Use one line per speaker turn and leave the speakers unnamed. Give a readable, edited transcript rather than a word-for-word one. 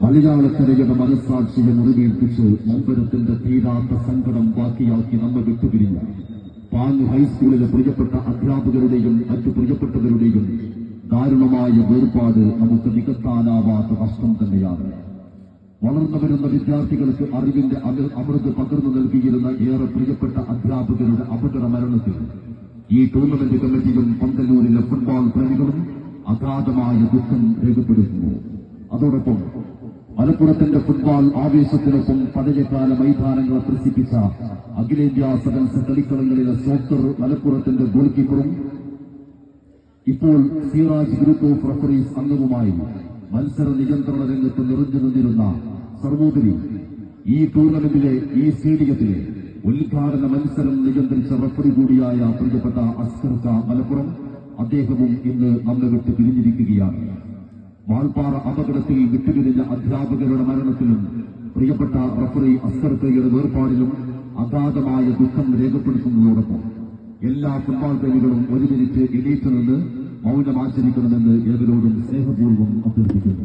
മലയാളക്കരയുടെ മനസ്സാക്ഷിയെ മുറിവേൽപ്പിച്ച് നൊമ്പരത്തിന്റെ തീരാത്ത സങ്കടം ബാക്കിയാക്കി നമ്മെ വിട്ടുപിരിഞ്ഞ പാങ് ഹൈസ്കൂളിലെ പ്രിയപ്പെട്ട അധ്യാപകരുടെയും മറ്റു പ്രിയപ്പെട്ടവരുടെയും ദാരുണമായ വേർപാട് നമുക്ക് നികത്താനാവാത്ത നഷ്ടം തന്നെയാണ്. വളർന്നു വരുന്ന വിദ്യാർത്ഥികൾക്ക് അറിവിന്റെ അമൃത് പകർന്നു നൽകിയിരുന്ന ഏറെ പ്രിയപ്പെട്ട അധ്യാപകരുടെ അപകട മരണത്തിൽ ഈ ടൂർണമെന്റ് കമ്മിറ്റിയും പന്തല്ലൂരിലെ ഫുട്ബോൾ പ്രേമികളും അഗാധമായ ദുഃഖം രേഖപ്പെടുത്തുന്നു. അതോടൊപ്പം മലപ്പുറത്തിന്റെ ഫുട്ബോൾ ആവേശത്തിനൊപ്പം പഴയകാല മൈതാനങ്ങളെ പ്രസിദ്ധിച്ച അഖിലേന്ത്യാ സെവൻസ് കളിക്കളങ്ങളിലെ സോക്കർ മലപ്പുറത്തിന്റെ ഗോൾ കീപ്പറും ഇപ്പോൾ സിറാജ് ഗ്രൂപ്പ് ഓഫ് റഫറീസ് അംഗവുമായി മത്സര നിയന്ത്രണ രംഗത്ത് നിറഞ്ഞു നിന്നിരുന്ന സർവോപരി ഈ ടൂർണമെന്റിലെ ഈ സ്റ്റേഡിയത്തിലെ ഉദ്ഘാടന മത്സരം നിയന്ത്രിച്ച റഫറി കൂടിയായ പ്രിയപ്പെട്ട അസ്കർക്ക മലപ്പുറം, അദ്ദേഹവും ഇന്ന് നമ്മെ വിട്ട് പിരിഞ്ഞിരിക്കുകയാണ്. വാൾപ്പാറ അപകടത്തിൽ വിട്ടുപിരിഞ്ഞ അധ്യാപകരുടെ മരണത്തിലും പ്രിയപ്പെട്ട റഫറി അസ്കർക്കയുടെ വേർപാടിലും അഗാധമായ ദുഃഖം രേഖപ്പെടുത്തുന്നതോടൊപ്പം എല്ലാ ഫുട്ബോൾ പ്രേമികളും ഒരു മിനിറ്റ് എണീറ്റ് നിന്ന് മൗനമാചരിക്കണമെന്ന് ഏവരോടും സ്നേഹപൂർവ്വം അഭ്യർത്ഥിക്കുന്നു.